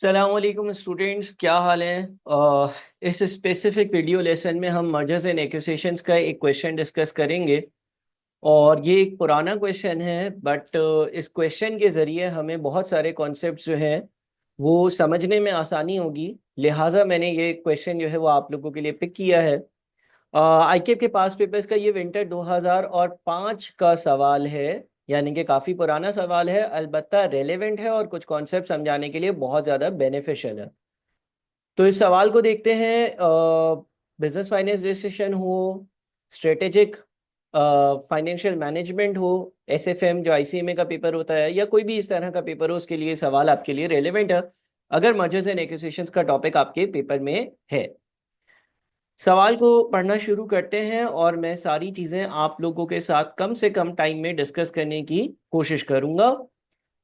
सलामकुम स्टूडेंट्स, क्या हाल है। इस स्पेसिफिक वीडियो लेसन में हम मर्जर्स एंड एक्यूसेशंस का एक क्वेश्चन डिस्कस करेंगे। और ये एक पुराना क्वेश्चन है, बट इस क्वेश्चन के ज़रिए हमें बहुत सारे कॉन्सेप्ट्स जो हैं वो समझने में आसानी होगी। लिहाजा मैंने ये क्वेश्चन जो है वो आप लोगों के लिए पिक किया है। आईकेप के पास पेपर्स का ये विंटर 2005 का सवाल है, यानी कि काफ़ी पुराना सवाल है, अलबत्ता रेलेवेंट है और कुछ कॉन्सेप्ट समझाने के लिए बहुत ज़्यादा बेनिफिशियल है। तो इस सवाल को देखते हैं। बिजनेस फाइनेंस डिसीजन हो, स्ट्रेटेजिक फाइनेंशियल मैनेजमेंट हो, एसएफएम जो आईसीएमए का पेपर होता है, या कोई भी इस तरह का पेपर हो, उसके लिए सवाल आपके लिए रेलेवेंट है अगर मर्जर्स एंड एक्विजिशंस का टॉपिक आपके पेपर में है। सवाल को पढ़ना शुरू करते हैं और मैं सारी चीज़ें आप लोगों के साथ कम से कम टाइम में डिस्कस करने की कोशिश करूंगा।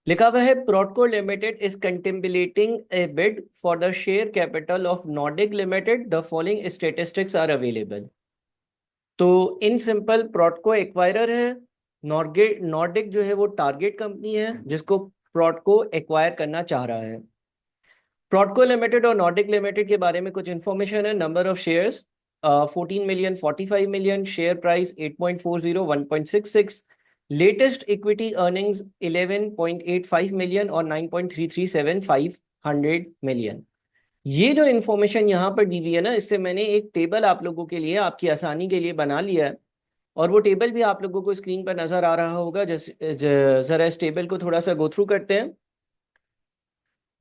लिखा हुआ है, Protco limited is contemplating a bid for the share capital of Nordic limited, the following statistics are available. तो इन सिंपल प्रोटको एक्वायरर है, नॉर्डिक नॉर्डिक जो है वो टारगेट कंपनी है जिसको प्रोटको एक्वायर करना चाह रहा है। प्रोटको लिमिटेड और नॉर्डिक लिमिटेड के बारे में कुछ इंफॉर्मेशन है। Number of shares 14 million, 45 million, share price 8.40, 1.66, latest equity earnings 11.85 million और 9.3375 मिलियन। ये जो इन्फॉर्मेशन यहाँ पर दी हुई है ना, इससे मैंने एक टेबल आप लोगों के लिए आपकी आसानी के लिए बना लिया है, और वो टेबल भी आप लोगों को स्क्रीन पर नजर आ रहा होगा। जैसे जरा इस टेबल को थोड़ा सा गो थ्रू करते हैं।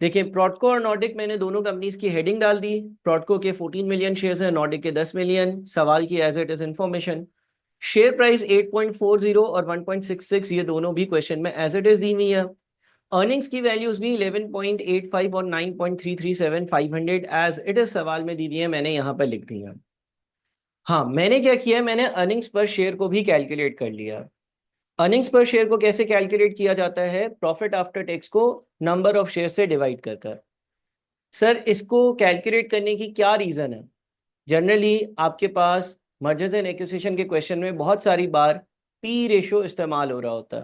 देखिए, प्रोटको और नॉर्डिक मैंने दोनों कंपनीज की हेडिंग डाल दी। प्रोटको के 14 मिलियन शेयर्स हैं, नॉर्डिक के 10 मिलियन। सवाल की as it is information, share price 8.40 और 1.66, ये दोनों भी क्वेश्चन में एज इट इज दी हुई है। अर्निंग्स की वैल्यूज भी 11.85 और 9.3375 एज इट इज सवाल में दी हुई है, मैंने यहाँ पर लिख दी है। हाँ, मैंने क्या किया है, मैंने अर्निंग्स पर शेयर को भी कैलकुलेट कर लिया। अर्निंग्स पर शेयर को कैसे कैलकुलेट किया जाता है? प्रॉफिट आफ्टर टैक्स को नंबर ऑफ शेयर से डिवाइड कर कर। सर, इसको कैलकुलेट करने की क्या रीज़न है? जनरली आपके पास मर्जर्स एंड एक्विजिशन के क्वेश्चन में बहुत सारी बार पी रेशो इस्तेमाल हो रहा होता है।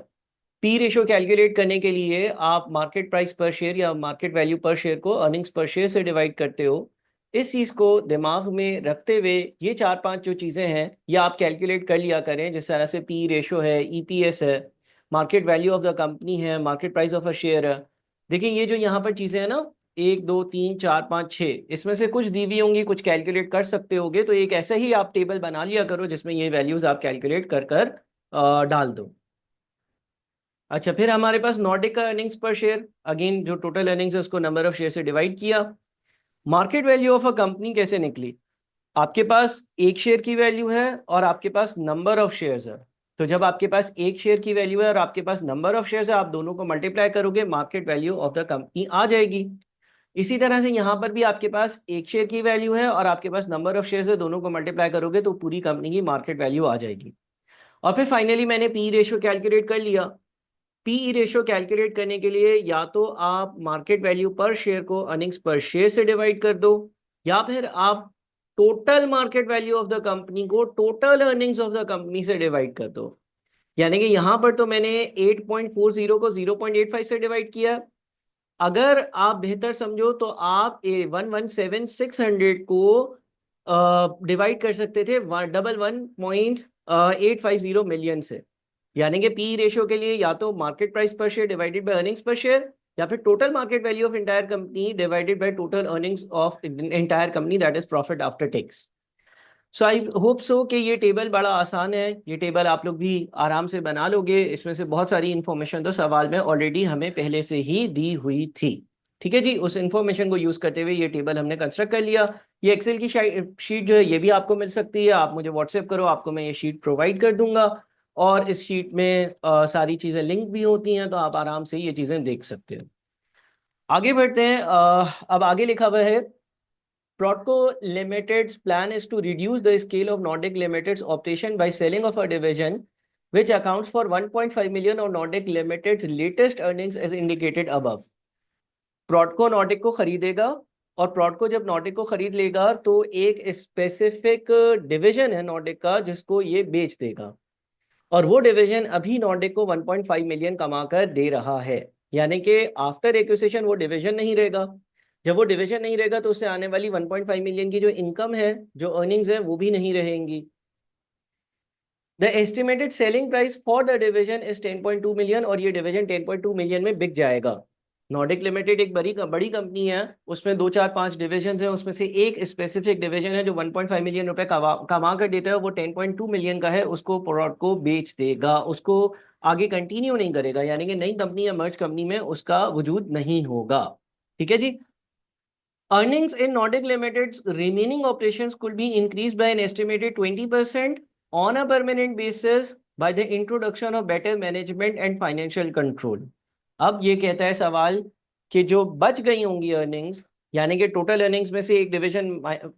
पी रेशो कैलकुलेट करने के लिए आप मार्केट प्राइस पर शेयर या मार्केट वैल्यू पर शेयर को अर्निंग्स पर शेयर से डिवाइड करते हो। इस चीज़ को दिमाग में रखते हुए ये चार पांच जो चीज़ें हैं ये आप कैलकुलेट कर लिया करें, जिस तरह से पी रेशो है, ईपीएस है, market value of the company है, market price of a share है। देखिए, ये जो यहाँ पर चीज़ें हैं ना, 1 2 3 4 5 6, इसमें से कुछ दी हुई होंगी, कुछ कैलकुलेट कर सकते होगे, तो एक ऐसे ही आप टेबल बना लिया करो जिसमें ये वैल्यूज आप कैलकुलेट कर कर डाल दो। अच्छा, फिर हमारे पास नॉर्डिक का अर्निंग्स पर शेयर, अगेन जो टोटल अर्निंग्स है उसको नंबर ऑफ शेयर से डिवाइड किया। Market value of a company कैसे निकली? आपके पास एक शेयर की वैल्यू है और आपके पास नंबर ऑफ शेयर्स है। तो जब आपके पास एक शेयर की वैल्यू है और आपके पास नंबर ऑफ शेयर्स है, आप दोनों को मल्टीप्लाई करोगे, market value of the company आ जाएगी। इसी तरह से यहाँ पर भी आपके पास एक शेयर की वैल्यू है और आपके पास नंबर ऑफ शेयर्स है, दोनों को मल्टीप्लाई करोगे तो पूरी कंपनी की मार्केट वैल्यू आ जाएगी। और फिर फाइनली मैंने पी रेशियो कैलकुलेट कर लिया। पीई रेशियो कैलकुलेट करने के लिए या तो आप मार्केट वैल्यू पर शेयर को अर्निंग्स पर शेयर से डिवाइड कर दो, या फिर आप total market value of the company को total earnings of the company से डिवाइड कर दो। यानी कि यहां पर तो मैंने 8.40 को 0.85 से डिवाइड किया। अगर आप बेहतर समझो तो आप 117,600 को डिवाइड कर सकते थे 111.850 मिलियन से। यानी कि पी रेशियो के लिए या तो मार्केट प्राइस पर शेयर डिवाइडेड बाय अर्निंग्स पर शेयर, या फिर total market value of entire company divided by total earnings of entire company, that is profit after tax. So I hope so कि ये टेबल बड़ा आसान है, ये टेबल आप लोग भी आराम से बना लोगे। इसमें से बहुत सारी इंफॉर्मेशन तो सवाल में ऑलरेडी हमें पहले से ही दी हुई थी। ठीक है जी, उस इंफॉर्मेशन को यूज करते हुए ये टेबल हमने कंस्ट्रक्ट कर लिया। ये एक्सेल की शीट जो है ये भी आपको मिल सकती है, आप मुझे व्हाट्सएप करो, आपको मैं ये शीट प्रोवाइड कर दूंगा। और इस शीट में सारी चीज़ें लिंक भी होती हैं, तो आप आराम से ये चीज़ें देख सकते हो। आगे बढ़ते हैं। अब आगे लिखा हुआ है, Protco Limited's plan is to reduce the scale of Nordic Limited's operation by selling of a division which accounts for 1.5 million of Nordic Limited's latest earnings as indicated above. Protco Nordic को खरीदेगा, और Protco जब Nordic को खरीद लेगा तो एक specific division है Nordic का जिसको ये बेच देगा, और वो डिवीजन अभी Nordic को 1.5 मिलियन कमाकर दे रहा है। यानी कि आफ्टर एक्विजिशन वो डिवीजन नहीं रहेगा, जब वो डिवीजन नहीं रहेगा तो उससे आने वाली 1.5 मिलियन की जो इनकम है, जो अर्निंग्स है, वो भी नहीं रहेंगी। The estimated selling price for the division is 10.2 million, और ये डिवीजन 10.2 मिलियन में बिक जाएगा। नॉर्डिक लिमिटेड एक बड़ी कंपनी है, उसमें दो चार पांच डिविजन है, उसमें से एक स्पेसिफिक डिवीजन है जो 1.5 मिलियन रुपए कमा कर देता है, वो 10.2 मिलियन का है, उसको प्रोडक्ट को बेच देगा, उसको आगे कंटिन्यू नहीं करेगा, यानी कि नई कंपनी या मर्ज कंपनी में उसका वजूद नहीं होगा। ठीक है जी। Earnings in Nordic Limited's remaining operations could be increased by an estimated 20% on a permanent basis by the introduction of better management and financial control. अब ये कहता है सवाल कि जो बच गई होंगी अर्निंग्स, यानी कि टोटल अर्निंग्स में से एक डिवीजन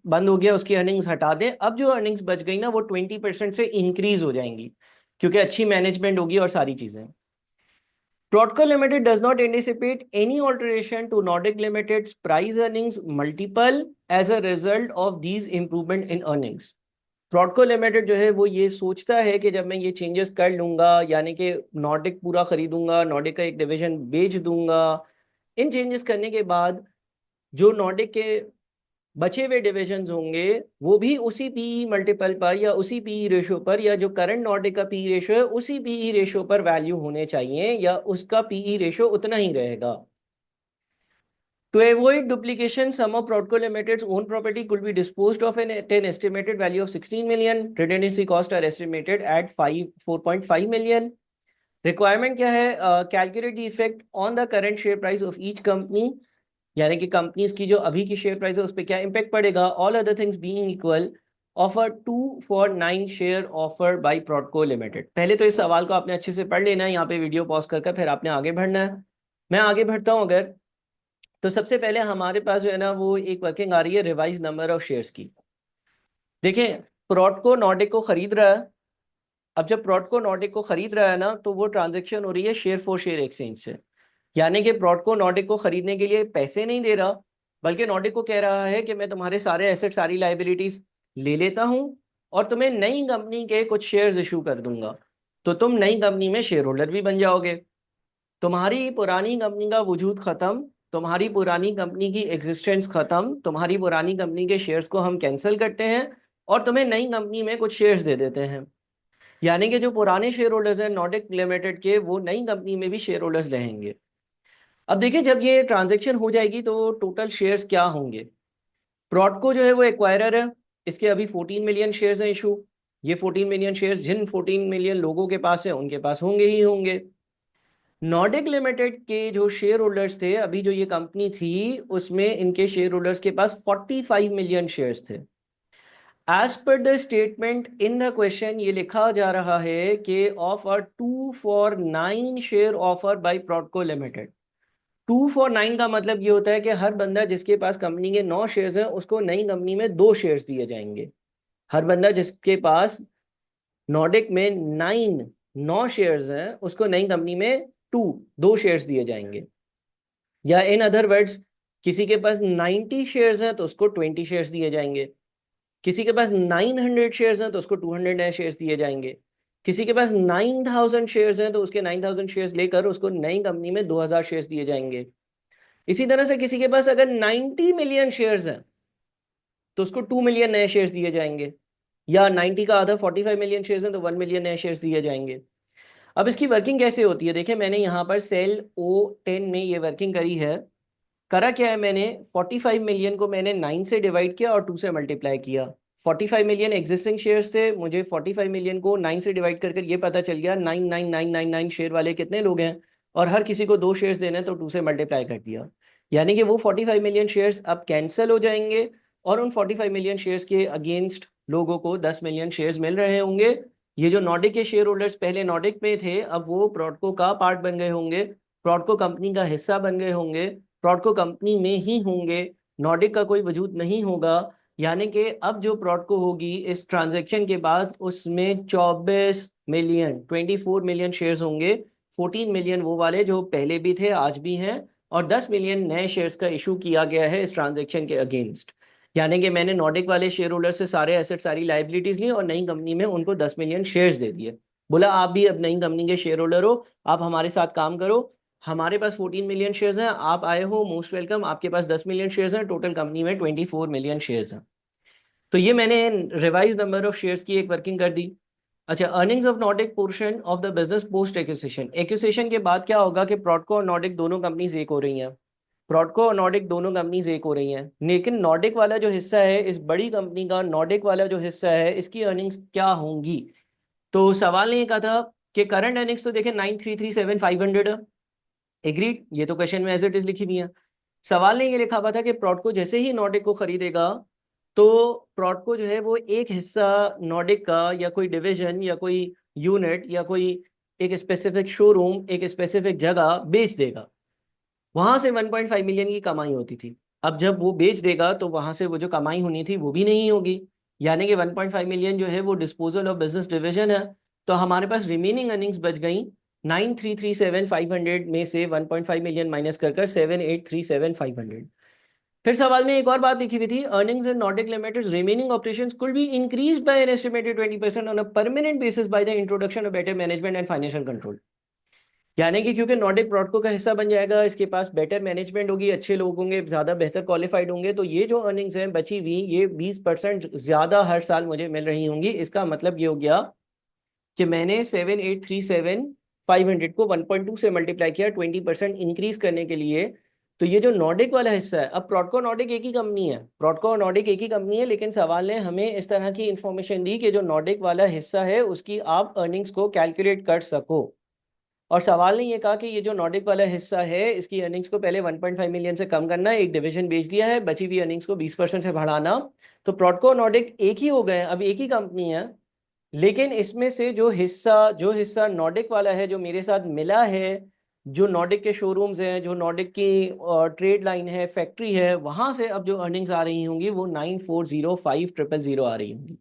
बंद हो गया, उसकी अर्निंग्स हटा दें, अब जो अर्निंग्स बच गई ना वो 20% से इंक्रीज हो जाएंगी, क्योंकि अच्छी मैनेजमेंट होगी और सारी चीजें। Prodco Limited does not anticipate any alteration to Nordic Limited's price earnings multiple as a result of these improvement in earnings. Prodco Limited जो है वो ये सोचता है कि जब मैं ये चेंजेस कर लूंगा, यानी कि नॉर्डिक पूरा खरीदूंगा, नॉर्डिक का एक डिवीजन बेच दूंगा, इन चेंजेस करने के बाद जो नॉर्डिक के बचे हुए डिविजन्स होंगे वो भी उसी पीई मल्टीपल पर या उसी पीई रेशियो पर, या जो करंट नॉर्डिक का पीई रेशियो है उसी पीई रेशियो पर वैल्यू होने चाहिए, या उसका पीई रेशियो उतना ही रहेगा। To avoid duplication, some of Prodco Limited's own property could be disposed of at an estimated value of 16 million. Redundancy costs are estimated at 4.5 million. Requirement क्या है? Calculate the effect on the current share price of each company. यानी कि companies की जो अभी की share price है उस पर क्या इंपैक्ट पड़ेगा। All other things being equal, offer 2 for 9 share offer by Prodco limited. पहले तो इस सवाल को आपने अच्छे से पढ़ लेना है, यहाँ पे वीडियो पॉज कर फिर आपने आगे बढ़ना है। मैं आगे बढ़ता हूँ अगर, तो सबसे पहले हमारे पास जो है ना वो एक वर्किंग आ रही है रिवाइज नंबर ऑफ शेयर्स की। देखें, प्रोडको नॉर्डिक को खरीद रहा है। अब जब प्रोडको नॉर्डिक को खरीद रहा है ना, तो वो ट्रांजेक्शन हो रही है शेयर फॉर शेयर एक्सचेंज से, यानी कि प्रोडको नॉर्डिक को खरीदने के लिए पैसे नहीं दे रहा, बल्कि नॉर्डिक को कह रहा है कि मैं तुम्हारे सारे एसेट सारी लाइबिलिटीज ले लेता हूं और तुम्हें नई कंपनी के कुछ शेयर्स इशू कर दूंगा, तो तुम नई कंपनी में शेयर होल्डर भी बन जाओगे। तुम्हारी पुरानी कंपनी का वजूद खत्म, तुम्हारी पुरानी कंपनी की एग्जिस्टेंस खत्म, तुम्हारी पुरानी कंपनी के शेयर्स को हम कैंसिल करते हैं और तुम्हें नई कंपनी में कुछ शेयर्स दे देते हैं। यानी कि जो पुराने शेयर होल्डर्स हैं नॉर्डिक लिमिटेड के, वो नई कंपनी में भी शेयर होल्डर्स रहेंगे। अब देखिए, जब ये ट्रांजैक्शन हो जाएगी तो टोटल शेयर्स क्या होंगे। प्रोडको जो है वो एक्वायरर है, इसके अभी 14 मिलियन शेयर्स हैं इशू। ये 14 मिलियन शेयर्स जिन 14 मिलियन लोगों के पास है उनके पास होंगे ही होंगे। नॉर्डिक लिमिटेड के जो शेयर होल्डर्स थे, अभी जो ये कंपनी थी उसमें इनके शेयर होल्डर्स के पास 45 मिलियन शेयर्स थे। As per the statement in the question ये लिखा जा रहा है कि of a 2 for 9 share offer by Prodco limited. 2 for 9 का मतलब ये होता है कि हर बंदा जिसके पास कंपनी के 9 शेयर्स हैं उसको नई कंपनी में 2 शेयर्स दिए जाएंगे। हर बंदा जिसके पास नॉर्डिक में 9 शेयर्स हैं उसको नई कंपनी में 2 शेयर्स दिए जाएंगे। या इन अदर वर्ड्स, किसी के पास 90 शेयर्स हैं तो उसको 20 शेयर्स दिए जाएंगे। किसी के पास 900 शेयर्स हैं तो उसको 200 नए शेयर्स दिए जाएंगे। किसी के पास 9000 शेयर्स हैं तो उसके 9000 शेयर्स लेकर उसको नई कंपनी में 2000 शेयर्स दिए जाएंगे। इसी तरह से किसी के पास अगर 90 मिलियन शेयर्स हैं तो उसको 2 मिलियन नए शेयर्स दिए जाएंगे। या 90 का आधा 45 मिलियन शेयर्स हैं तो 1 मिलियन नए शेयर्स दिए जाएंगे। अब इसकी वर्किंग कैसे होती है, देखिए मैंने यहाँ पर सेल O10 में ये वर्किंग करी है। करा क्या है, मैंने 45 मिलियन को मैंने 9 से डिवाइड किया और 2 से मल्टीप्लाई किया। 45 मिलियन एग्जिस्टिंग शेयर्स थे, मुझे 45 मिलियन को 9 से डिवाइड कर ये पता चल गया 99999 शेयर वाले कितने लोग हैं, और हर किसी को 2 शेयर्स देने तो 2 से मल्टीप्लाई कर दिया। यानी कि वो 45 मिलियन शेयर्स अब कैंसिल हो जाएंगे और उन 45 मिलियन शेयर्स के अगेंस्ट लोगों को 10 मिलियन शेयर्स मिल रहे होंगे। ये जो नॉर्डिक के शेयर होल्डर्स पहले नॉर्डिक में थे, अब वो प्रोडको का पार्ट बन गए होंगे, प्रोडको कंपनी का हिस्सा बन गए होंगे, प्रोडको कंपनी में ही होंगे, नॉर्डिक का कोई वजूद नहीं होगा। यानी कि अब जो प्रोडको होगी इस ट्रांजैक्शन के बाद उसमें 24 मिलियन शेयर्स होंगे। 14 मिलियन वो वाले जो पहले भी थे आज भी हैं, और 10 मिलियन नए शेयर्स का इशू किया गया है इस ट्रांजैक्शन के अगेंस्ट। यानी कि मैंने नॉर्डिक वाले शेयर होल्डर से सारे एसेट सारी लाइबिलिटीज ली और नई कंपनी में उनको 10 मिलियन शेयर्स दे दिए। बोला आप भी अब नई कंपनी के शेयर होल्डर हो, आप हमारे साथ काम करो, हमारे पास 14 मिलियन शेयर्स हैं, आप आए हो मोस्ट वेलकम, आपके पास 10 मिलियन शेयर्स हैं, टोटल कंपनी में 24 मिलियन शेयर्स हैं। तो ये मैंने रिवाइज नंबर ऑफ शेयर्स की एक वर्किंग कर दी। अच्छा, earnings of Nordic portion of the business post acquisition. Acquisition के बाद क्या होगा कि प्रॉडको और नॉर्डिक दोनों कंपनीज एक हो रही हैं, प्रॉडको और नॉर्डिक दोनों कंपनीज एक हो रही हैं, लेकिन नॉर्डिक वाला जो हिस्सा है इस बड़ी कंपनी का, नॉर्डिक वाला जो हिस्सा है इसकी अर्निंग्स क्या होंगी। तो सवाल ने ये कहा था कि करंट अर्निंग्स तो देखें 9,337,500 है, एग्रीड, ये तो क्वेश्चन में एज इट इज लिखी हुई है। सवाल ने ये लिखा हुआ था कि प्रॉडको जैसे ही नॉर्डिक को खरीदेगा तो प्रॉडको जो है वो एक हिस्सा नॉर्डिक का या कोई डिवीजन या कोई यूनिट या कोई एक स्पेसिफिक शोरूम एक स्पेसिफिक जगह बेच देगा। वहां से 1.5 मिलियन की कमाई होती थी। अब जब वो बेच देगा तो वहां से वो जो कमाई होनी थी वो भी नहीं होगी, यानी कि 1.5 मिलियन जो है वो डिस्पोजल ऑफ बिजनेस डिवीजन है। तो हमारे पास रिमेनिंग अर्निंग्स बच गई 9,337,500 में से 1.5 मिलियन माइनस कर 7,837,500। फिर सवाल में एक और बात लिखी हुई थी, earnings in Nordic limited remaining operations could be increased by an estimated 20% on a permanent basis by the introduction of better management and financial control. यानी कि क्योंकि नॉर्डिक प्रॉडको का हिस्सा बन जाएगा, इसके पास बेटर मैनेजमेंट होगी, अच्छे लोग होंगे, ज्यादा बेहतर क्वालिफाइड होंगे, तो ये जो अर्निंग्स हैं बची हुई ये 20% ज्यादा हर साल मुझे मिल रही होंगी। इसका मतलब ये हो गया कि मैंने 7,837,500 को 1.2 से मल्टीप्लाई किया 20% इंक्रीज करने के लिए। तो ये जो नॉर्डिक वाला हिस्सा है, अब प्रॉडको नॉर्डिक एक ही कंपनी है, प्रॉडको और नॉर्डिक एक ही कंपनी है, लेकिन सवाल ने हमें इस तरह की इंफॉर्मेशन दी कि जो नॉर्डिक वाला हिस्सा है उसकी आप अर्निंग्स को कैलकुलेट कर सको। और सवाल ने ये कहा कि ये जो नॉर्डिक वाला हिस्सा है इसकी अर्निंग्स को पहले 1.5 मिलियन से कम करना है, एक डिवीजन बेच दिया है, बची हुई अर्निंग्स को 20% से बढ़ाना। तो प्रॉडको और नॉर्डिक एक ही हो गए, अब एक ही कंपनी है, लेकिन इसमें से जो हिस्सा नॉर्डिक वाला है जो मेरे साथ मिला है, जो नॉर्डिक के शोरूम्स हैं, जो नॉर्डिक की ट्रेड लाइन है, फैक्ट्री है, वहां से अब जो अर्निंग्स आ रही होंगी वो 9,405,000 आ रही होंगी।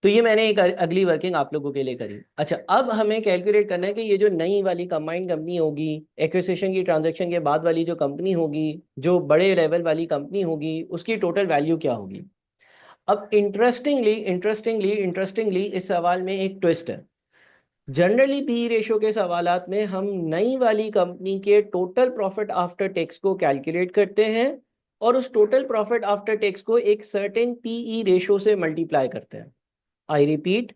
तो ये मैंने एक अगली वर्किंग आप लोगों के लिए करी। अच्छा, अब हमें कैलकुलेट करना है कि ये जो नई वाली कंबाइंड कंपनी होगी, एक्विजिशन की ट्रांजैक्शन के बाद वाली जो कंपनी होगी, जो बड़े लेवल वाली कंपनी होगी, उसकी टोटल वैल्यू क्या होगी। अब इंटरेस्टिंगली इंटरेस्टिंगली इंटरेस्टिंगली इस सवाल में एक ट्विस्ट है। जनरली पी रेशो के सवालात में हम नई वाली कंपनी के टोटल प्रॉफिट आफ्टर टैक्स को कैलकुलेट करते हैं और उस टोटल प्रॉफिट आफ्टर टैक्स को एक सर्टेन पीई रेशो से मल्टीप्लाई करते हैं। आई रिपीट,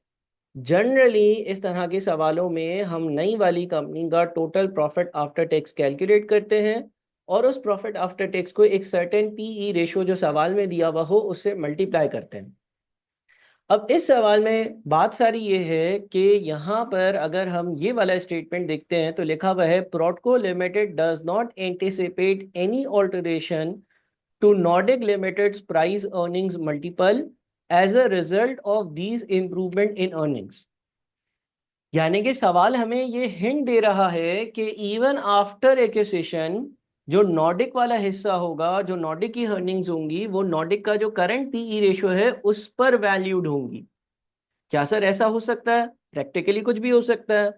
जनरली इस तरह के सवालों में हम नई वाली कंपनी का total profit after tax calculate करते हैं और उस प्रॉफिट आफ्टर टैक्स को एक सर्टेन पीई रेशो जो सवाल में दिया हुआ हो उससे मल्टीप्लाई करते हैं। अब इस सवाल में बात सारी ये है कि यहाँ पर अगर हम ये वाला स्टेटमेंट देखते हैं तो लिखा हुआ है Prodco limited does not anticipate any alteration to Nordic Limited's price earnings multiple as a result of these improvement in earnings। यानी कि सवाल हमें ये हिंट दे रहा है कि इवन आफ्टर एक्विजिशन जो नॉर्डिक वाला हिस्सा होगा, जो नॉर्डिक की अर्निंग्स होंगी, वो नॉर्डिक का जो करंट पीई रेशियो है उस पर वैल्यूड होंगी। क्या सर ऐसा हो सकता है? प्रैक्टिकली कुछ भी हो सकता है।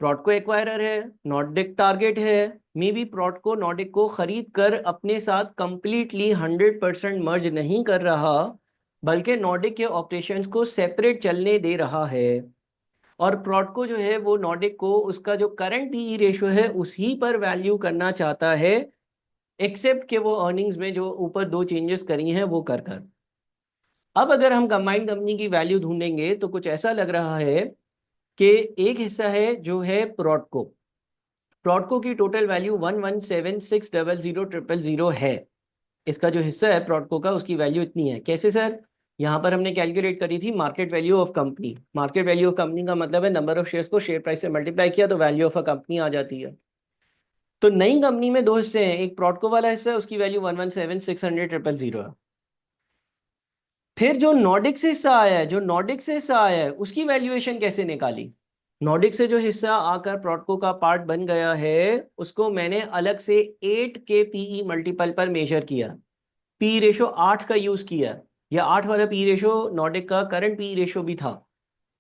प्रॉडको एक्वायरर है, नॉर्डिक टारगेट है, मे बी प्रॉडको नॉर्डिक को खरीद कर अपने साथ कंप्लीटली 100% मर्ज नहीं कर रहा, बल्कि नॉर्डिक के ऑपरेशंस को सेपरेट चलने दे रहा है। और प्रॉडको जो है वो नॉर्डिक को उसका जो करंट पीई रेशियो है उसी पर वैल्यू करना चाहता है, एक्सेप्ट कि वो अर्निंग्स में जो ऊपर दो चेंजेस करी हैं वो कर कर। अब अगर हम कंबाइंड कंपनी की वैल्यू ढूंढेंगे तो कुछ ऐसा लग रहा है कि एक हिस्सा है जो है प्रॉडको, प्रॉडको की टोटल वैल्यू 117600000 है। इसका जो हिस्सा है प्रॉडको का उसकी वैल्यू इतनी है। कैसे सर? यहाँ पर हमने कैलकुलेट करी थी market value of company. Market value of company का मतलब है नंबर ऑफ शेयर्स को शेयर प्राइस से मल्टीप्लाई किया तो वैल्यू ऑफ अ कंपनी आ जाती है। तो नई कंपनी में दो हिस्से हैं, एक प्रॉडको वाला हिस्सा है उसकी वैल्यू 117600000 है। फिर जो नॉर्डिक से हिस्सा आया है, जो नॉर्डिक से हिस्सा आया है उसकी वैल्यूएशन कैसे निकाली। नॉर्डिक से जो हिस्सा आकर प्रॉडको का पार्ट बन गया है उसको मैंने अलग से 8 के पीई मल्टीपल पर मेजर किया, पी रेशो 8 का यूज किया, या 8 वाला पी रेशो नॉर्डिक का करंट पी रेशो भी था।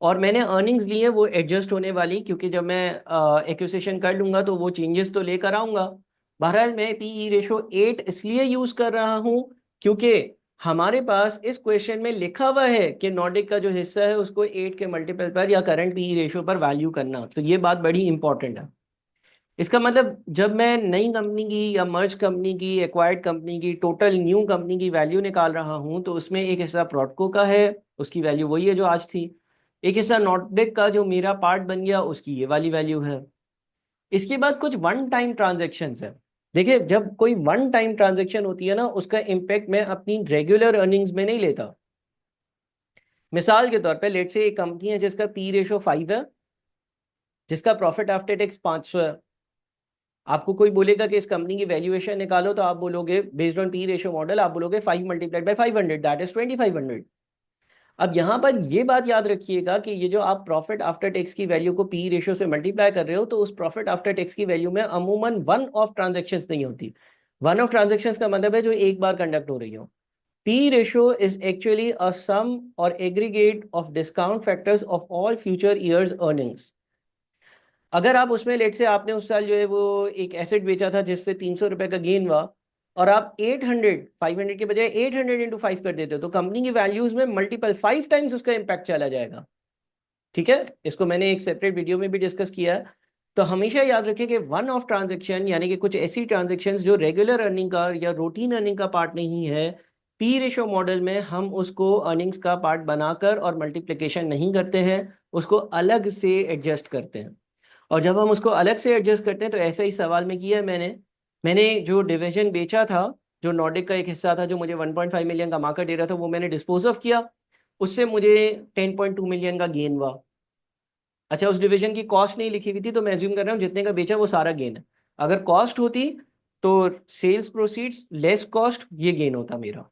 और मैंने अर्निंग्स ली है वो एडजस्ट होने वाली, क्योंकि जब मैं एक्विजिशन कर लूंगा तो वो चेंजेस तो लेकर आऊंगा। बहरहाल मैं पीई रेशो 8 इसलिए यूज कर रहा हूं क्योंकि हमारे पास इस क्वेश्चन में लिखा हुआ है कि नॉर्डिक का जो हिस्सा है उसको 8 के मल्टीपल पर या करंट पीई रेशो पर वैल्यू करना, तो ये बात बड़ी इंपॉर्टेंट है। इसका मतलब जब मैं नई कंपनी की या मर्ज कंपनी की एक्वायर्ड कंपनी की टोटल न्यू कंपनी की वैल्यू निकाल रहा हूं तो उसमें एक हिस्सा प्रोडको का है, उसकी वैल्यू वही है जो आज थी। एक हिस्सा नॉर्डिक का जो मेरा पार्ट बन गया उसकी ये वाली वैल्यू है। इसके बाद कुछ वन टाइम ट्रांजेक्शन्स है। देखिए जब कोई वन टाइम ट्रांजेक्शन होती है ना उसका इम्पेक्ट मैं अपनी रेगुलर अर्निंग्स में नहीं लेता। मिसाल के तौर पे लेट से एक कंपनी है जिसका पी रेशो 5 है, जिसका प्रॉफिट आफ्टर टैक्स 500 है। आपको कोई बोलेगा कि इस कंपनी की वैल्यूएशन निकालो तो आप बोलोगे based on P ratio model, आप बोलोगे 5 मल्टीप्लाइड बाय 500 दैट इज 2500। अब यहां पर ये बात याद रखिएगा कि ये जो आप प्रॉफिट आफ्टर टैक्स की वैल्यू को पी रेशियो से मल्टीप्लाई कर रहे हो तो उस प्रॉफिट आफ्टर टैक्स की वैल्यू में अमूमन वन ऑफ ट्रांजेक्शन्स नहीं होती। वन ऑफ ट्रांजेक्शन्स का मतलब है जो एक बार कंडक्ट हो रही हो। पी रेशियो इज एक्चुअली अ सम और aggregate of discount factors of all future years earnings. अगर आप उसमें लेट से आपने उस साल जो है वो एक एसेट बेचा था जिससे 300 रुपए का गेन हुआ, और आप 800 500 के बजाय 800 इंटू 5 कर देते हो तो कंपनी की वैल्यूज में मल्टीपल 5 टाइम्स उसका इम्पैक्ट चला जाएगा। ठीक है, इसको मैंने एक सेपरेट वीडियो में भी डिस्कस किया है। तो हमेशा याद रखें कि वन ऑफ ट्रांजेक्शन यानी कि कुछ ऐसी ट्रांजेक्शन्स जो रेगुलर अर्निंग का या रूटीन अर्निंग का पार्ट नहीं है, पी रेशो मॉडल में हम उसको अर्निंग्स का पार्ट बनाकर और मल्टीप्लिकेशन नहीं करते हैं, उसको अलग से एडजस्ट करते हैं। और जब हम उसको अलग से एडजस्ट करते हैं तो ऐसा ही सवाल में किया है मैंने जो डिवीजन बेचा था, जो नॉर्डिक का एक हिस्सा था जो मुझे 1.5 मिलियन कमा कर दे रहा था, वो मैंने डिस्पोज ऑफ किया। उससे मुझे 10.2 मिलियन का गेन हुआ। अच्छा, उस डिवीजन की कॉस्ट नहीं लिखी हुई थी तो मैं एज्यूम कर रहा हूँ जितने का बेचा वो सारा गेन है। अगर कॉस्ट होती तो सेल्स प्रोसीड्स लेस कॉस्ट ये गेन होता मेरा।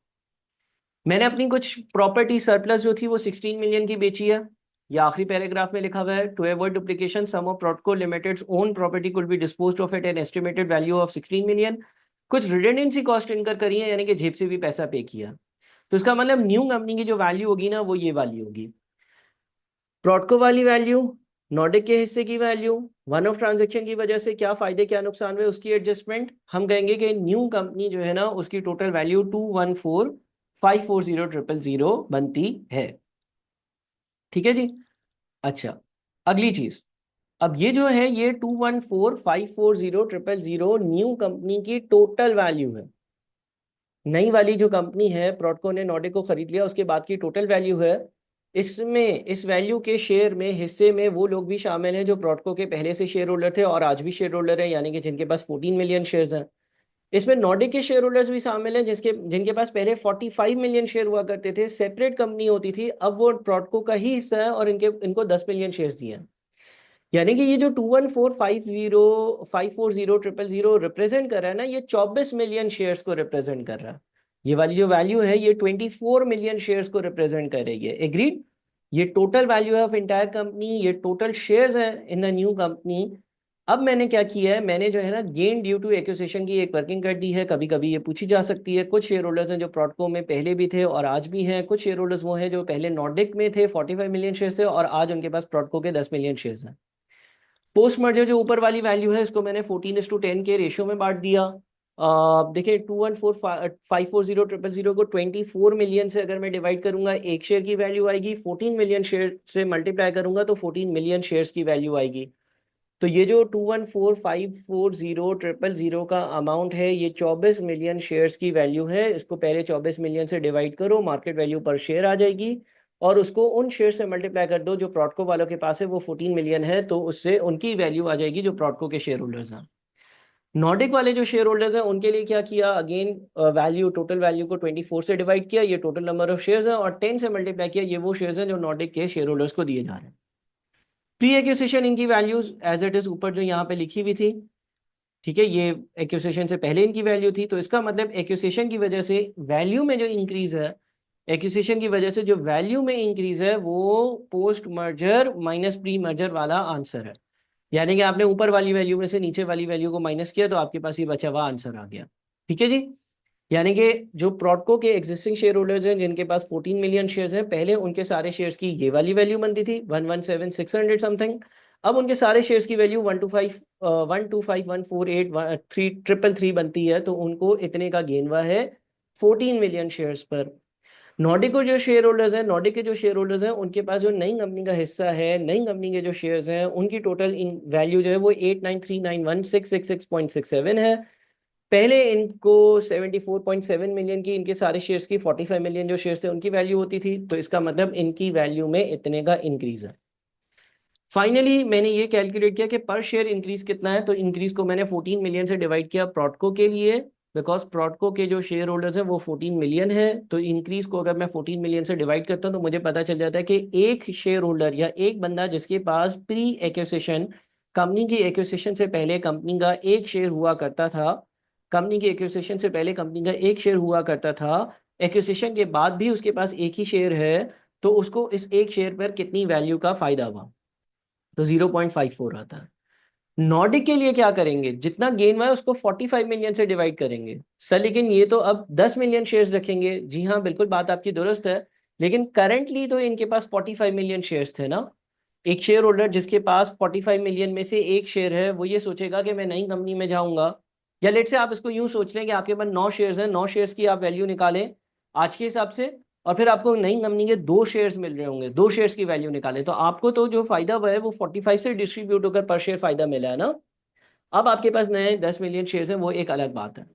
मैंने अपनी कुछ प्रॉपर्टी सरप्लस जो थी वो 16 मिलियन की बेची है। या आखिरी पैराग्राफ में लिखा हुआ है to avoid duplication some of Prodco limited's own property could be disposed of at an estimated value of 16 million. कुछ रिडेंडेंसी कॉस्ट इनकर करी है यानी कि जेब से भी पैसा पे किया। तो इसका मतलब न्यू कंपनी की जो वैल्यू होगी ना वो ये वाली होगी। प्रोडको वाली वैल्यू, नॉर्डिक के हिस्से की वैल्यू, वन ऑफ ट्रांजेक्शन की वजह से क्या फायदे क्या नुकसान हुए उसकी एडजस्टमेंट, हम कहेंगे कि न्यू कंपनी जो है ना उसकी टोटल वैल्यू 214,540,000 बनती है। ठीक है जी। अच्छा, अगली चीज, अब ये जो है ये 214,540,000 न्यू कंपनी की टोटल वैल्यू है। नई वाली जो कंपनी है प्रोडको ने नॉर्डिक को खरीद लिया उसके बाद की टोटल वैल्यू है। इसमें इस वैल्यू के शेयर में हिस्से में वो लोग भी शामिल हैं जो प्रोडको के पहले से शेयर होल्डर थे और आज भी शेयर होल्डर हैं, यानी कि जिनके पास 14 मिलियन शेयर्स हैं। इसमें नॉर्डिक के शेयर होल्डर्स भी शामिल हैं जिसके जिनके पास पहले 45 मिलियन शेयर हुआ करते थे, सेपरेट कंपनी होती थी, अब वो प्रोडको का ही हिस्सा है और इनको 10 मिलियन शेयर्स दिए हैं। यानी कि ये जो 214,540,000 रिप्रेजेंट कर रहा है ना, ये 24 मिलियन शेयर्स को रिप्रेजेंट कर रहा है। ये वाली जो वैल्यू है ये 24 मिलियन शेयर्स को रिप्रेजेंट कर रही है। एग्रीड। ये टोटल वैल्यू है ऑफ इंटायर कंपनी, ये टोटल शेयर्स है इन द न्यू कंपनी। अब मैंने क्या किया है, मैंने जो है ना गेन ड्यू टू एक्विजिशन की एक वर्किंग कर दी है। कभी कभी ये पूछी जा सकती है। कुछ शेयर होल्डर्स हैं जो प्रोडको में पहले भी थे और आज भी हैं, कुछ शेयर होल्डर्स वो हैं जो पहले नॉर्डिक में थे, 45 मिलियन शेयर्स थे और आज उनके पास प्रोडको के 10 मिलियन शेयर्स हैं। पोस्ट मर्जर जो ऊपर वाली वैल्यू है इसको मैंने 14:10 के रेशियो में बांट दिया। देखिए 214,540,000 को 24 मिलियन से अगर मैं डिवाइड करूंगा एक शेयर की वैल्यू आएगी, 14 मिलियन शेयर से मल्टीप्लाई करूंगा तो 14 मिलियन शेयर्स की वैल्यू आएगी। तो ये जो 214,540,000 का अमाउंट है ये 24 मिलियन शेयर्स की वैल्यू है। इसको पहले 24 मिलियन से डिवाइड करो, मार्केट वैल्यू पर शेयर आ जाएगी, और उसको उन शेयर से मल्टीप्लाई कर दो जो प्रोडको वालों के पास है, वो 14 मिलियन है, तो उससे उनकी वैल्यू आ जाएगी जो प्रोडको के शेयर होल्डर्स हैं। नॉर्डिक वाले जो शेयर होल्डर्स हैं उनके लिए क्या किया, अगेन वैल्यू टोटल वैल्यू को 24 से डिवाइड किया, ये टोटल नंबर ऑफ शेयर्स हैं, और 10 से मल्टीप्लाई किया, ये वो शेयर्स हैं जो नॉर्डिक के शेयर होल्डर्स को दिए जा रहे हैं। प्री एक्विजिशन इनकी वैल्यूज एज इट इज ऊपर जो यहाँ पे लिखी हुई थी। ठीक है, ये एक्विजिशन से पहले इनकी वैल्यू थी, तो इसका मतलब एक्विजिशन की वजह से वैल्यू में जो इंक्रीज है, एक्विजिशन की वजह से जो वैल्यू में इंक्रीज है वो post merger minus pre merger वाला आंसर है। यानी कि आपने ऊपर वाली वैल्यू में से नीचे वाली वैल्यू को माइनस किया तो आपके पास ये बचा हुआ आंसर आ गया। ठीक है जी। यानी कि जो प्रोडको के एग्जिस्टिंग शेयर होल्डर्स हैं जिनके पास 14 मिलियन शेयर्स हैं, पहले उनके सारे शेयर्स की ये वाली वैल्यू बनती थी 117,600 समथिंग। अब उनके सारे शेयर्स की वैल्यू 125,148,333 बनती है, तो उनको इतने का गेन हुआ है 14 मिलियन शेयर्स पर। नॉर्डिक को जो शेयर होल्डर्स हैं, नॉर्डिक के जो शेयर होल्डर्स हैं, उनके पास जो नई कंपनी का हिस्सा है, नई कंपनी के जो शेयर्स हैं, उनकी टोटल इन वैल्यू जो है वो 89391666.67 है। पहले इनको 74.7 मिलियन की, इनके सारे शेयर्स की 45 मिलियन जो शेयर्स थे उनकी वैल्यू होती थी, तो इसका मतलब इनकी वैल्यू में इतने का इंक्रीज है। फाइनली मैंने ये कैलकुलेट किया कि पर शेयर इंक्रीज कितना है, तो इंक्रीज को मैंने 14 मिलियन से डिवाइड किया प्रॉडको के लिए, बिकॉज प्रॉडको के जो शेयर होल्डर्स हैं वो 14 मिलियन है। तो इंक्रीज को अगर मैं 14 मिलियन से डिवाइड करता हूँ तो मुझे पता चल जाता है कि एक शेयर होल्डर या एक बंदा जिसके पास प्री एक्विजिशन, कंपनी की एक्विजिशन से पहले कंपनी का एक शेयर हुआ करता था, कंपनी की एक्विजिशन से पहले कंपनी का एक शेयर हुआ करता था, एक्विजिशन के बाद भी उसके पास एक ही शेयर है, तो उसको इस एक शेयर पर कितनी वैल्यू का फायदा हुआ, तो 0.54 आता है। नॉर्डिक के लिए क्या करेंगे, जितना गेन हुआ है उसको 45 मिलियन से डिवाइड करेंगे। सर लेकिन ये तो अब 10 मिलियन शेयर्स रखेंगे। जी हाँ, बिल्कुल बात आपकी दुरुस्त है, लेकिन करंटली तो इनके पास 45 मिलियन शेयर्स थे ना। एक शेयर होल्डर जिसके पास 45 मिलियन में से एक शेयर है, वो ये सोचेगा कि मैं नई कंपनी में जाऊंगा, या लेट से आप इसको यूं सोच लें कि आपके पास 9 शेयर्स हैं, 9 शेयर्स की आप वैल्यू निकालें आज के हिसाब से, और फिर आपको नई कंपनी के 2 शेयर्स मिल रहे होंगे, 2 शेयर्स की वैल्यू निकालें, तो आपको तो जो फायदा हुआ है वो 45 से डिस्ट्रीब्यूट होकर पर शेयर फायदा मिला है ना। अब आपके पास नए 10 मिलियन शेयर्स हैं, वो एक अलग बात है।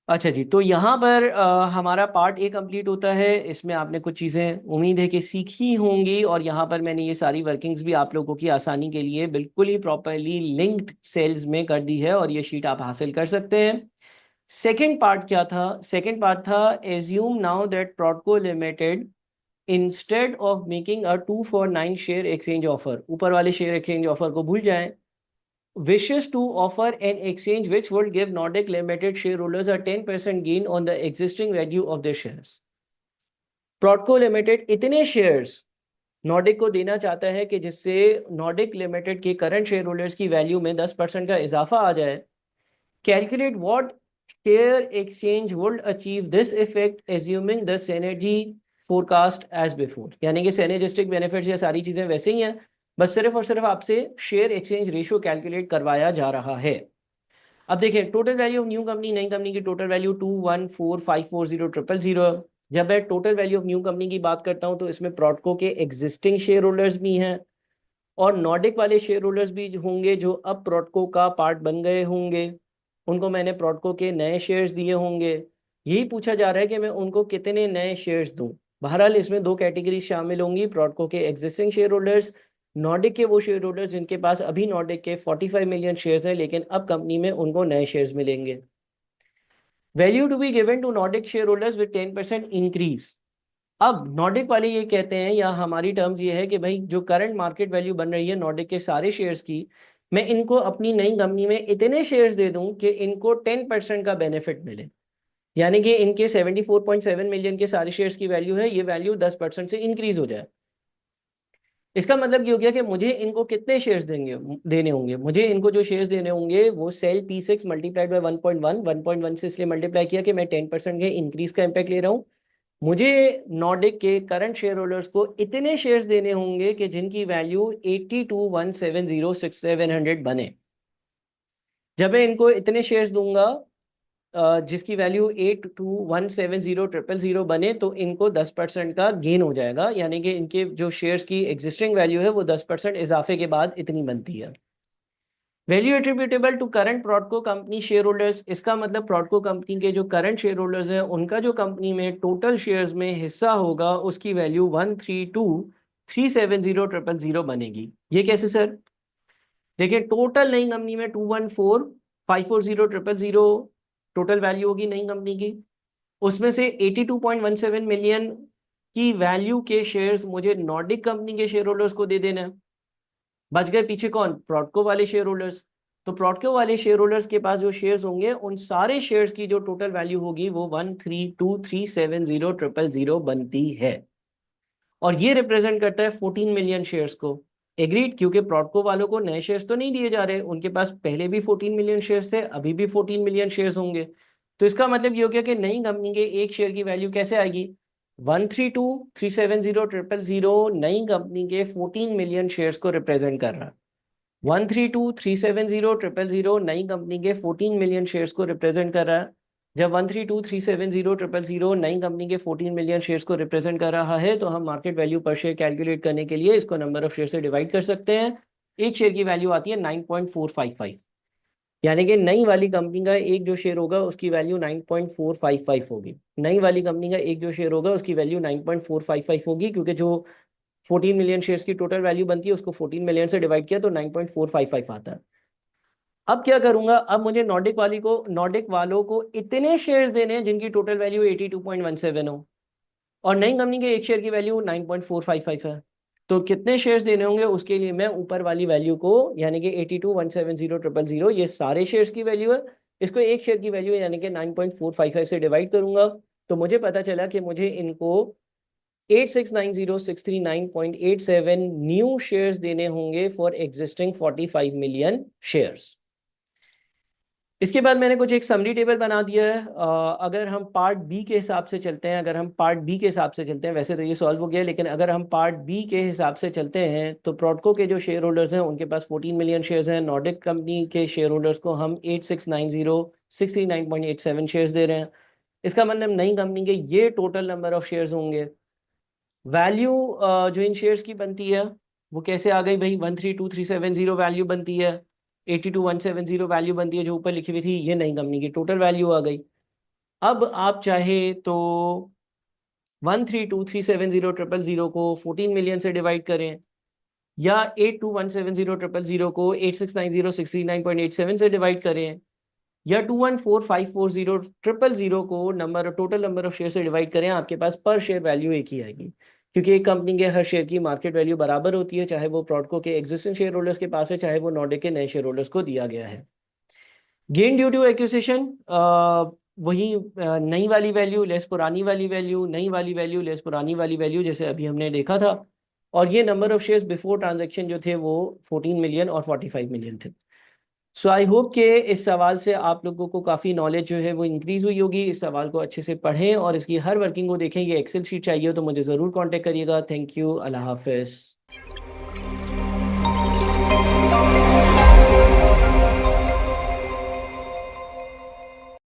अच्छा जी, तो यहाँ पर हमारा पार्ट ए कंप्लीट होता है। इसमें आपने कुछ चीज़ें उम्मीद है कि सीखी होंगी, और यहाँ पर मैंने ये सारी वर्किंग्स भी आप लोगों की आसानी के लिए बिल्कुल ही प्रॉपरली लिंक्ड सेल्स में कर दी है, और ये शीट आप हासिल कर सकते हैं। सेकेंड पार्ट क्या था, सेकेंड पार्ट था assume now that Prodco limited instead of making a 2 for 9 share exchange offer, ऊपर वाले शेयर एक्सचेंज ऑफर को भूल जाएं, wishes to offer an exchange which would give Nordic Limited shareholders a 10% gain on the existing value of their shares. Prodco limited इतने shares Nordic को देना चाहता है कि जिससे नॉर्डिक लिमिटेड के करंट शेयर होल्डर्स की वैल्यू में 10% का इजाफा आ जाए। Calculate what share exchange would achieve this effect assuming the synergy forecast as before, यानी कि सिनर्जिस्टिक बेनिफिट्स या सारी चीजें वैसे ही हैं, बस सिर्फ और सिर्फ आपसे शेयर एक्सचेंज रेशियो कैलकुलेट करवाया जा रहा है। अब देखिए, total value of new company, नई कंपनी की टोटल वैल्यू 214540000। जब मैं total value of new company की बात करता हूं तो इसमें प्रॉडको के एग्जिस्टिंग शेयर होल्डर्स भी हैं, और नॉर्डिक वाले शेयर होल्डर्स भी होंगे जो अब प्रॉडको का पार्ट बन गए होंगे, उनको मैंने प्रॉडको के नए शेयर्स दिए होंगे। यही पूछा जा रहा है कि मैं उनको कितने नए शेयर्स दूं। बहरहाल इसमें 2 कैटेगरी शामिल होंगी, प्रॉडको के एग्जिस्टिंग शेयर होल्डर्स, नॉर्डिक के वो शेयर होल्डर्स जिनके पास अभी नॉर्डिक के 45 मिलियन शेयर्स हैं, लेकिन अब कंपनी में उनको नए शेयर्स मिलेंगे। Value to be given to Nordic share holders with 10% increase. अब नॉर्डिक वाले ये कहते हैं, या हमारी टर्म्स ये है कि भाई जो करंट मार्केट वैल्यू बन रही है नॉर्डिक के सारे शेयर्स की, मैं इनको अपनी नई कंपनी में इतने शेयर्स दे दूं कि इनको 10% का बेनिफिट मिले, यानी कि इनके 74.7 मिलियन के सारे शेयर्स की वैल्यू है, ये वैल्यू 10% से इंक्रीज हो जाए। इसका मतलब ये हो गया कि मुझे इनको कितने शेयर्स देने होंगे, मुझे इनको जो शेयर्स देने होंगे वो सेल P6 मल्टीप्लाइड बाई 1.1, 1.1 से इसलिए मल्टीप्लाई किया कि मैं 10% के इंक्रीज का इम्पैक्ट ले रहा हूँ। मुझे नॉर्डिक के करंट शेयर होल्डर्स को इतने शेयर्स देने होंगे कि जिनकी वैल्यू 82,170,6,700 बने। जब मैं इनको इतने शेयर्स दूंगा जिसकी वैल्यू 82,170,000 बने, तो इनको 10% का गेन हो जाएगा, यानी कि इनके जो शेयर्स की एग्जिस्टिंग वैल्यू है वो 10% इजाफे के बाद इतनी बनती है। Value attributable to current Prodco company share holders, इसका मतलब प्रॉडको कंपनी के जो करंट शेयर होल्डर्स हैं उनका जो कंपनी में टोटल शेयर्स में हिस्सा होगा उसकी वैल्यू 132,370,000 बनेगी। ये कैसे सर? देखिए, टोटल नई कंपनी में 214,540,000 टोटल वैल्यू होगी नई कंपनी की, उसमें से 82.17 मिलियन की वैल्यू के शेयर्स मुझे नॉर्डिक कंपनी के शेयर होल्डर्स को दे देना है। बच गए पीछे कौन? प्रॉडको वाले शेयर होल्डर्स। तो प्रॉडको वाले शेयर होल्डर्स के पास जो शेयर्स होंगे उन सारे शेयर्स की जो टोटल वैल्यू होगी वो 132,370,000 बनती है, और ये रिप्रेजेंट करता है 14 मिलियन शेयर्स को। एग्रीड, क्योंकि प्रॉडको वालों को नए शेयर्स तो नहीं दिए जा रहे, उनके पास पहले भी 14 मिलियन शेयर्स थे, अभी भी 14 मिलियन शेयर्स होंगे। तो इसका मतलब ये हो गया कि नई कंपनी के एक शेयर की वैल्यू कैसे आएगी? 132,370,000 नई कंपनी के 14 मिलियन शेयर्स को रिप्रेजेंट कर रहा है। 132,370,000 नई कंपनी के 14 मिलियन शेयर्स को रिप्रेजेंट कर रहा है। जब 132370000 नई कंपनी के 14 मिलियन शेयर्स को रिप्रेजेंट कर रहा है, तो हम मार्केट वैल्यू पर शेयर कैलकुलेट करने के लिए इसको नंबर ऑफ शेयर से डिवाइड कर सकते हैं। एक शेयर की वैल्यू आती है 9.455, यानी कि नई वाली कंपनी का एक जो शेयर होगा उसकी वैल्यू 9.455 होगी। नई वाली कंपनी का एक जो शेयर होगा उसकी वैल्यू 9.455 होगी, क्योंकि जो 14 मिलियन शेयर्स की टोटल वैल्यू बनती है उसको 14 मिलियन से डिवाइड किया तो 9.455 आता है। अब क्या करूंगा, अब मुझे नॉर्डिक वालों को इतने शेयर्स देने हैं जिनकी टोटल वैल्यू 82.17 हो, और नई कंपनी के एक शेयर की वैल्यू 9.455 है। तो कितने शेयर्स देने होंगे उसके लिए मैं ऊपर वाली वैल्यू को, यानी कि 82170000 ये सारे शेयर्स की वैल्यू है, इसको एक शेयर की वैल्यू यानी कि 9.455 से डिवाइड करूंगा। तो मुझे पता चला कि मुझे इनको 8690,639.87 न्यू शेयर्स देने होंगे फॉर एग्जिस्टिंग 45 मिलियन शेयर्स। इसके बाद मैंने कुछ एक समरी टेबल बना दिया है। अगर हम पार्ट बी के हिसाब से चलते हैं, वैसे तो ये सॉल्व हो गया, लेकिन अगर हम पार्ट बी के हिसाब से चलते हैं तो प्रॉडको के जो शेयर होल्डर्स हैं उनके पास 14 मिलियन शेयर्स हैं। नॉर्डिक कंपनी के शेयर होल्डर्स को हम 8690,639.87 शेयर्स दे रहे हैं। इसका मतलब नई कंपनी के ये टोटल नंबर ऑफ शेयर्स होंगे। वैल्यू जो इन शेयर्स की बनती है वो कैसे आ गई भाई, 132,370 वैल्यू बनती है, 82,170 वैल्यू बनती है जो ऊपर लिखी हुई थी, ये नई कंपनी की टोटल वैल्यू आ गई। अब आप चाहे तो 132,370,000 को 14 मिलियन से डिवाइड करें, या 82,170,000 को 8690,639.87 से डिवाइड करें, या 214,540,000 को टोटल नंबर ऑफ शेयर से डिवाइड करें, आपके पास पर शेयर वैल्यू एक ही आएगी, क्योंकि एक कंपनी के हर शेयर की मार्केट वैल्यू बराबर होती है, चाहे वो प्रॉडको के एग्जिस्टिंग शेयर होल्डर्स के पास है, चाहे वो नॉर्डिक के नए शेयर होल्डर्स को दिया गया है। गेन ड्यू टू एक्विजिशन, वही नई वाली वैल्यू लेस पुरानी वाली वैल्यू, नई वाली वैल्यू लेस पुरानी वाली वैल्यू, जैसे अभी हमने देखा था। और ये number of shares before transaction जो थे वो 14 मिलियन और 45 मिलियन थे। सो आई होप कि इस सवाल से आप लोगों को काफ़ी नॉलेज जो है वो इंक्रीज़ हुई होगी। इस सवाल को अच्छे से पढ़ें और इसकी हर वर्किंग को देखें। ये एक्सेल शीट चाहिए हो तो मुझे ज़रूर कांटेक्ट करिएगा। थैंक यू, अल्लाह हाफिज़।